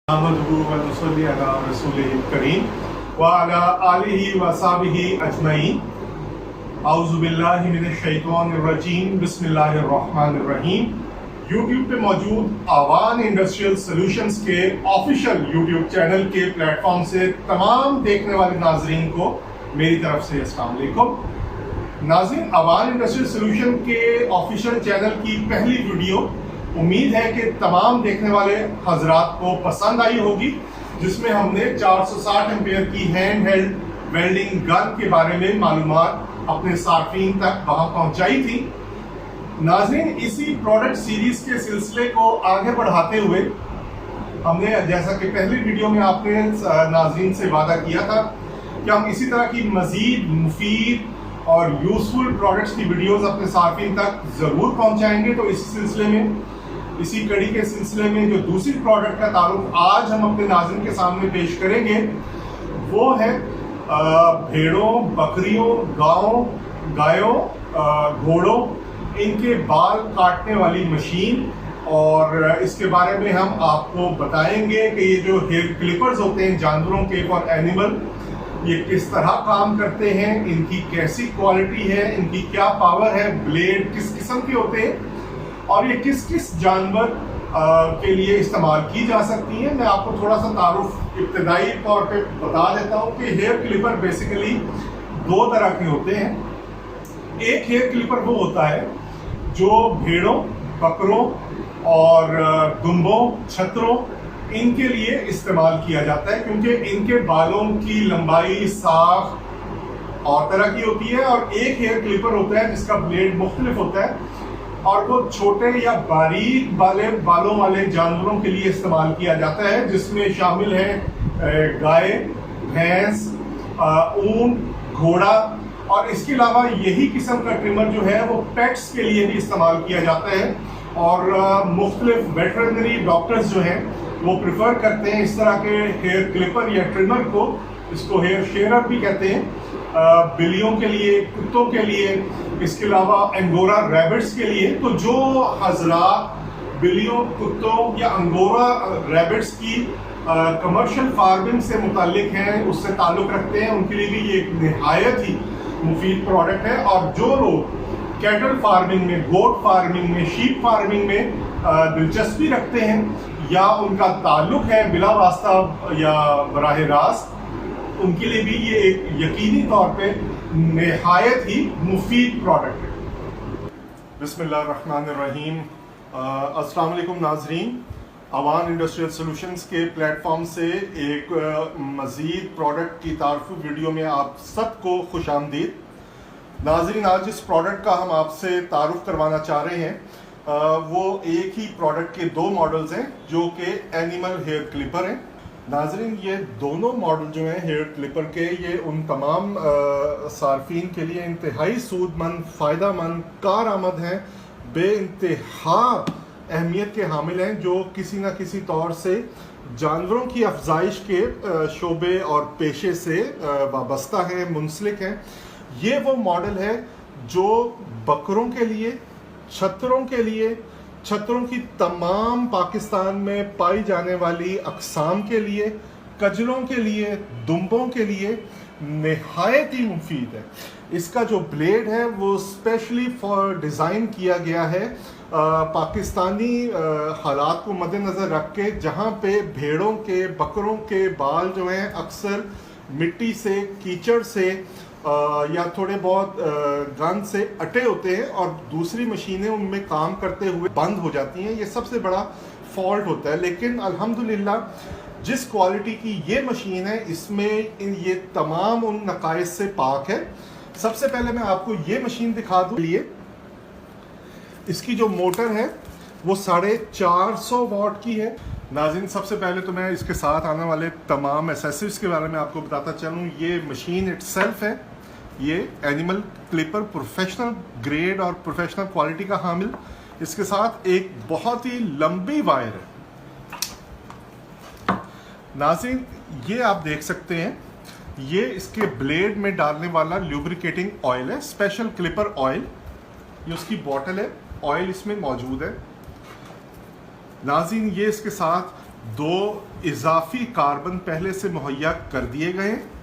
बिस्मिल्लाहिर्रहमानिर्रहीम। यूट्यूब पे मौजूद आवान इंडस्ट्रियल सॉल्यूशंस के ऑफिशियल यूट्यूब चैनल के प्लेटफॉर्म से तमाम देखने वाले नाजरीन को मेरी तरफ से अस्सलाम वालेकुम। नाज़रीन, आवान इंडस्ट्रियल सॉल्यूशन के ऑफिशियल चैनल की पहली वीडियो उम्मीद है कि तमाम देखने वाले हजरात को पसंद आई होगी, जिसमें हमने 460 एम्पेयर की हैंड हेल्ड वेल्डिंग गन के बारे में मालूमात अपने सार्फिन तक वहां पहुंचाई थी। नाज़रीन, इसी प्रोडक्ट सीरीज के सिलसिले को आगे बढ़ाते हुए हमने, जैसा कि पहली वीडियो में आपने नाज़रीन से वादा किया था कि हम इसी तरह की मज़ीद मुफीद और यूजफुल प्रोडक्ट्स की वीडियोस अपने सार्फिन तक ज़रूर पहुंचाएंगे। तो इसी सिलसिले में, इसी कड़ी के सिलसिले में जो दूसरी प्रोडक्ट का तारुफ आज हम अपने नाज़रीन के सामने पेश करेंगे वो है भेड़ों, बकरियों, गायों, घोड़ों, इनके बाल काटने वाली मशीन। और इसके बारे में हम आपको बताएंगे कि ये जो हेयर क्लिपर्स होते हैं जानवरों के फॉर एनिमल, ये किस तरह काम करते हैं, इनकी कैसी क्वालिटी है, इनकी क्या पावर है, ब्लेड किस किस्म के होते हैं और ये किस किस जानवर के लिए इस्तेमाल की जा सकती है। मैं आपको थोड़ा सा तारुफ इब्तदाई तौर पे बता देता हूँ कि हेयर क्लिपर बेसिकली दो तरह के होते हैं। एक हेयर क्लिपर वो होता है जो भेड़ों, बकरों और दुम्बों, छतरों, इनके लिए इस्तेमाल किया जाता है, क्योंकि इनके बालों की लंबाई साफ और तरह की होती है। और एक हेयर क्लिपर होता है जिसका ब्लेड मुख्तलिफ होता है और वो छोटे या बारीक बालों वाले जानवरों के लिए इस्तेमाल किया जाता है, जिसमें शामिल है गाय, भैंस, ऊंट, घोड़ा। और इसके अलावा यही किस्म का ट्रिमर जो है वो पेट्स के लिए भी इस्तेमाल किया जाता है। और मुख्तलिफ वेटरनरी डॉक्टर्स जो हैं वो प्रिफर करते हैं इस तरह के हेयर क्लिपर या ट्रिमर को। इसको हेयर शेयर भी कहते हैं, बिल्लियों के लिए, कुत्तों के लिए, इसके अलावा अंगोरा रैबिट्स के लिए। तो जो हजरात बिल्लियों, कुत्तों या अंगोरा रैबिट्स की कमर्शियल फार्मिंग से मुताल्लिक हैं, उससे ताल्लुक़ रखते हैं, उनके लिए भी ये एक निहायत ही मुफीद प्रोडक्ट है। और जो लोग कैटल फार्मिंग में, गोट फार्मिंग में, शीप फार्मिंग में दिलचस्पी रखते हैं या उनका ताल्लुक है बिला वास्ता या बराह रास्त, उनके लिए भी ये एक यकीनी तौर पे निहायत ही मुफीद प्रोडक्ट है। बिस्मिल्लाहिर्रहमानिर्रहीम। अस्सलाम वालेकुम नाजरीन, आवान इंडस्ट्रियल सॉल्यूशंस के प्लेटफॉर्म से एक मज़ीद प्रोडक्ट की तारीफ वीडियो में आप सबको खुश आमदीद। नाजरीन, आज इस प्रोडक्ट का हम आपसे तारुफ करवाना चाह रहे हैं। वो एक ही प्रोडक्ट के दो मॉडल्स हैं जो कि एनिमल हेयर क्लिपर हैं। नाजरीन, ये दोनों मॉडल जो हैं हेयर क्लिपर के, ये उन तमाम सार्फिन के लिए इंतहाई सूदमंद, फ़ायदामंद, कारआमद हैं, बेइंतहा अहमियत के हामिल हैं, जो किसी न किसी तौर से जानवरों की अफजाइश के शोबे और पेशे से वाबस्ता हैं, मुंसलिक हैं। ये वो मॉडल है जो बकरों के लिए, छतरों के लिए, छतरों की तमाम पाकिस्तान में पाई जाने वाली अक़साम के लिए, कजलों के लिए, दुम्बों के लिए निहायत ही मुफीद है। इसका जो ब्लेड है वो स्पेशली फॉर डिज़ाइन किया गया है पाकिस्तानी हालात को मद्देनज़र रख के, जहाँ पे भेड़ों के, बकरों के बाल जो हैं अक्सर मिट्टी से, कीचड़ से या थोड़े बहुत गंद से अटे होते हैं और दूसरी मशीनें उनमें काम करते हुए बंद हो जाती हैं। ये सबसे बड़ा फॉल्ट होता है। लेकिन अल्हम्दुलिल्लाह जिस क्वालिटी की ये मशीन है, इसमें ये तमाम उन नकाइस से पाक है। सबसे पहले मैं आपको ये मशीन दिखा दूँ। लिए इसकी जो मोटर है वो 450 वाट की है। नाज़रीन, सबसे पहले तो मैं इसके साथ आने वाले तमाम एसेसरीज के बारे में आपको बताता चलूँ। ये मशीन इटसेल्फ है, ये एनिमल क्लिपर प्रोफेशनल ग्रेड और प्रोफेशनल क्वालिटी का हामिल। इसके साथ एक बहुत ही लंबी वायर है। नाज़रीन, ये आप देख सकते हैं, ये इसके ब्लेड में डालने वाला ल्यूब्रिकेटिंग ऑयल है, स्पेशल क्लिपर ऑयल। ये उसकी बॉटल है, ऑयल इसमें मौजूद है। नाज़रीन, ये इसके साथ दो इजाफी कार्बन पहले से मुहैया कर दिए गए हैं।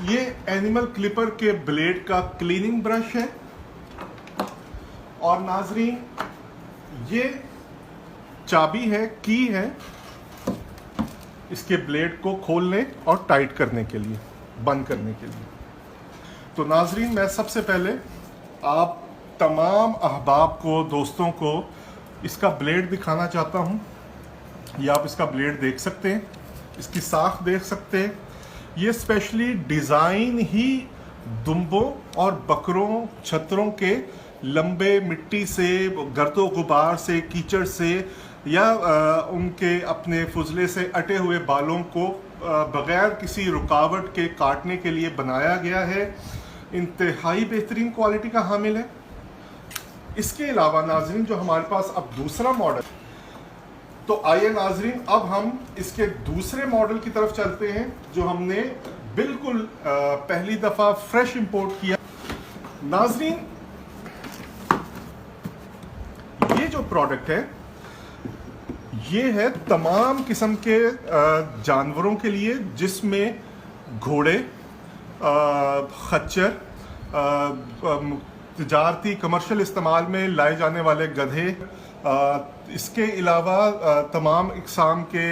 ये एनिमल क्लिपर के ब्लेड का क्लीनिंग ब्रश है। और नाजरीन, ये चाबी है, की है इसके ब्लेड को खोलने और टाइट करने के लिए, बंद करने के लिए। तो नाजरीन, मैं सबसे पहले आप तमाम अहबाब को, दोस्तों को इसका ब्लेड दिखाना चाहता हूँ। ये आप इसका ब्लेड देख सकते हैं, इसकी साख देख सकते हैं। ये स्पेशली डिज़ाइन ही दुम्बों और बकरों, छतरों के लंबे मिट्टी से, गर्दो गुबार से, कीचड़ से या उनके अपने फुजले से अटे हुए बालों को बगैर किसी रुकावट के काटने के लिए बनाया गया है। इंतहाई बेहतरीन क्वालिटी का हामिल है। इसके अलावा नाजरीन, जो हमारे पास अब दूसरा मॉडल, तो आइए नाजरीन अब हम इसके दूसरे मॉडल की तरफ चलते हैं जो हमने बिल्कुल पहली दफ़ा फ्रेश इंपोर्ट किया। नाजरीन, ये जो प्रोडक्ट है ये है तमाम किस्म के जानवरों के लिए, जिसमें घोड़े, खच्चर, तिजारती कमर्शियल इस्तेमाल में लाए जाने वाले गधे, इसके अलावा तमाम इकसाम के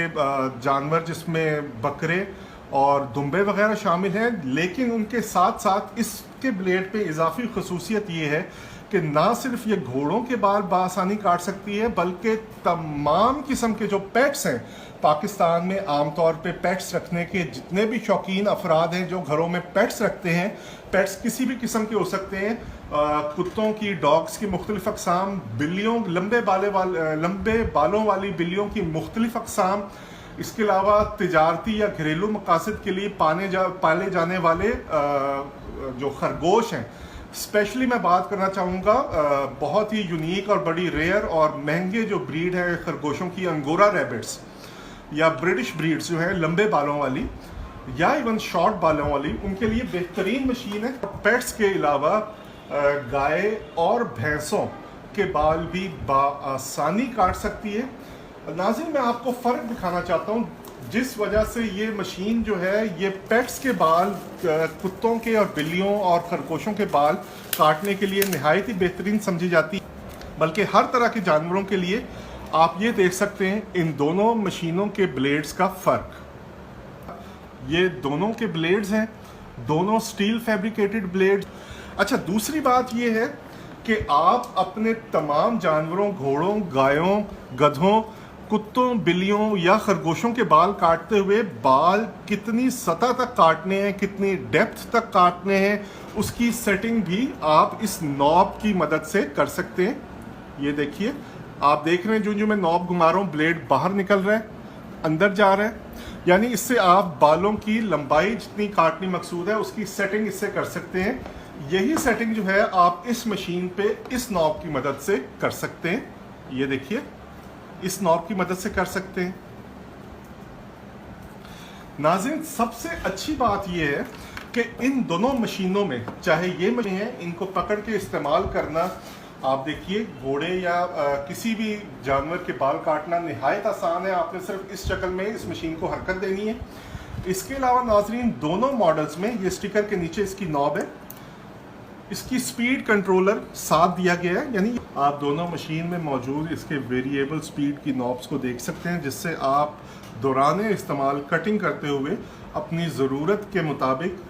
जानवर जिसमें बकरे और दुम्बे वगैरह शामिल हैं। लेकिन उनके साथ साथ इसके ब्लेड पे इजाफी खसूसियत ये है कि ना सिर्फ ये घोड़ों के बाल बआसानी काट सकती है, बल्कि तमाम किस्म के जो पेट्स हैं, पाकिस्तान में आमतौर पे पेट्स रखने के जितने भी शौकीन अफराद हैं जो घरों में पेट्स रखते हैं, पेट्स किसी भी किस्म के हो सकते हैं, कुत्तों की, डॉग्स की मुख्तलिफ अक़साम, बिल्लियों, लंबे बालों वाली बिल्लियों की मुख्तलिफ अक़साम, इसके अलावा तिजारती या घरेलू मकासद के लिए पाले जाने वाले जो खरगोश हैं। स्पेशली मैं बात करना चाहूँगा बहुत ही यूनिक और बड़ी रेयर और महंगे जो ब्रीड है खरगोशों की, अंगोरा रैबिट्स या ब्रिटिश ब्रीड्स जो है लंबे बालों वाली या इवन शॉर्ट बालों वाली, उनके लिए बेहतरीन मशीन है। पेट्स के अलावा गाय और भैंसों के बाल भी बआसानी काट सकती है। नाज़रीन, मैं आपको फ़र्क दिखाना चाहता हूँ जिस वजह से ये मशीन जो है ये पेट्स के बाल, कुत्तों के और बिल्लियों और खरगोशों के बाल काटने के लिए नहायत ही बेहतरीन समझी जाती है। बल्कि हर तरह के जानवरों के लिए आप ये देख सकते हैं इन दोनों मशीनों के ब्लेड्स का फ़र्क। ये दोनों के ब्लेड्स हैं, दोनों स्टील फैब्रिकेटेड ब्लेड्स। अच्छा, दूसरी बात ये है कि आप अपने तमाम जानवरों, घोड़ों, गायों, गधों, कुत्तों, बिल्लियों या खरगोशों के बाल काटते हुए बाल कितनी सतह तक काटने हैं, कितनी डेप्थ तक काटने हैं, उसकी सेटिंग भी आप इस नॉब की मदद से कर सकते हैं। ये देखिए, आप देख रहे हैं जो मैं नॉब घुमा रहा हूँ, ब्लेड बाहर निकल रहा है, अंदर जा रहा है। यानी इससे आप बालों की लंबाई जितनी काटनी मकसूद है उसकी सेटिंग इससे कर सकते हैं। यही सेटिंग जो है आप इस मशीन पे इस नॉब की मदद से कर सकते हैं। ये देखिए, इस नॉब की मदद से कर सकते हैं। नाज़रीन, सबसे अच्छी बात यह है कि इन दोनों मशीनों में, चाहे ये मशीन है, इनको पकड़ के इस्तेमाल करना, आप देखिए घोड़े या किसी भी जानवर के बाल काटना निहायत आसान है। आपने सिर्फ इस शक्ल में इस मशीन को हरकत देनी है। इसके अलावा नाज़रीन, दोनों मॉडल्स में ये स्टिकर के नीचे इसकी नॉब है, इसकी स्पीड कंट्रोलर साथ दिया गया है। यानी आप दोनों मशीन में मौजूद इसके वेरिएबल स्पीड की नॉब्स को देख सकते हैं, जिससे आप दौरान इस्तेमाल कटिंग करते हुए अपनी ज़रूरत के मुताबिक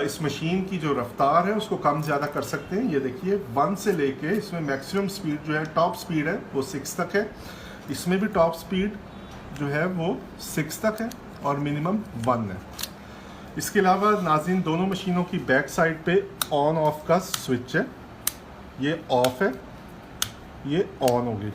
इस मशीन की जो रफ्तार है उसको कम ज़्यादा कर सकते हैं। ये देखिए, 1 से लेके इसमें मैक्सिमम स्पीड जो है, टॉप स्पीड है वो 6 तक है। इसमें भी टॉप स्पीड जो है वो 6 तक है और मिनिमम 1 है। इसके अलावा नाज़रीन, दोनों मशीनों की बैक साइड पे ऑन ऑफ का स्विच है। ये ऑफ है, ये ऑन होगी।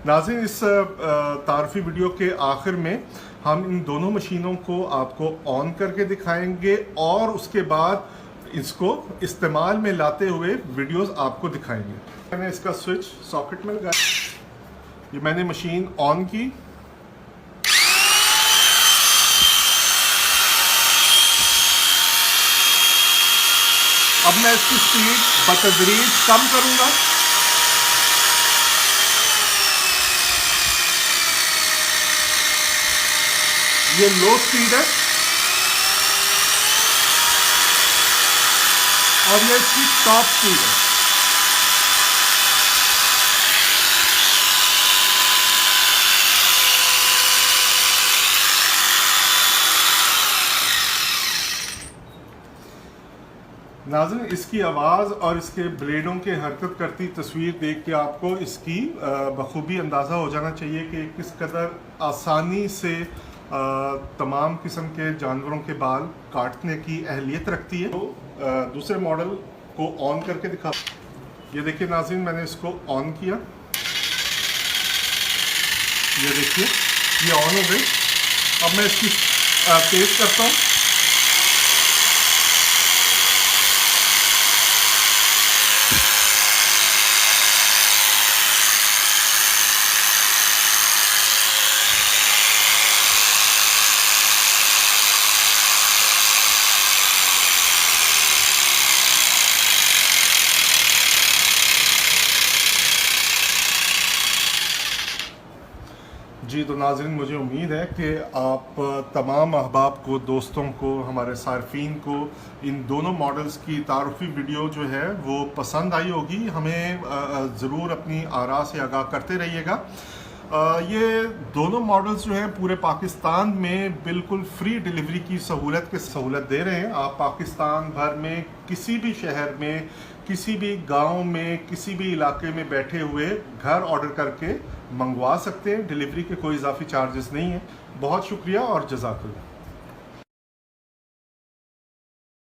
नाज़रीन, इस तारफ़ी वीडियो के आखिर में हम इन दोनों मशीनों को आपको ऑन करके दिखाएंगे और उसके बाद इसको इस्तेमाल में लाते हुए वीडियोस आपको दिखाएंगे। मैंने इसका स्विच सॉकेट में लगाया, ये मैंने मशीन ऑन की। अब मैं इसकी स्पीड बतदरीज कम करूंगा। ये लो स्पीड है और ये इसकी टॉप स्पीड है। नाज़रीन, इसकी आवाज़ और इसके ब्लेडों के हरकत करती तस्वीर देख के आपको इसकी बखूबी अंदाज़ा हो जाना चाहिए कि किस कदर आसानी से तमाम किस्म के जानवरों के बाल काटने की अहलियत रखती है। तो दूसरे मॉडल को ऑन करके दिखा। ये देखिए नाज़रीन, मैंने इसको ऑन किया, ये देखिए ये ऑन हो गई। अब मैं इसकी तेज़ करता हूँ। जी तो नाज़रीन, मुझे उम्मीद है कि आप तमाम अहबाब को, दोस्तों को, हमारे सार्फिन को इन दोनों मॉडल्स की तारुफ़ी वीडियो जो है वो पसंद आई होगी। हमें ज़रूर अपनी आरा से आगाह करते रहिएगा। ये दोनों मॉडल्स जो हैं पूरे पाकिस्तान में बिल्कुल फ्री डिलीवरी की सहूलत दे रहे हैं। आप पाकिस्तान भर में किसी भी शहर में, किसी भी गांव में, किसी भी इलाके में बैठे हुए घर ऑर्डर करके मंगवा सकते हैं। डिलीवरी के कोई इजाफी चार्जेस नहीं है। बहुत शुक्रिया और जज़ाकल्लाह।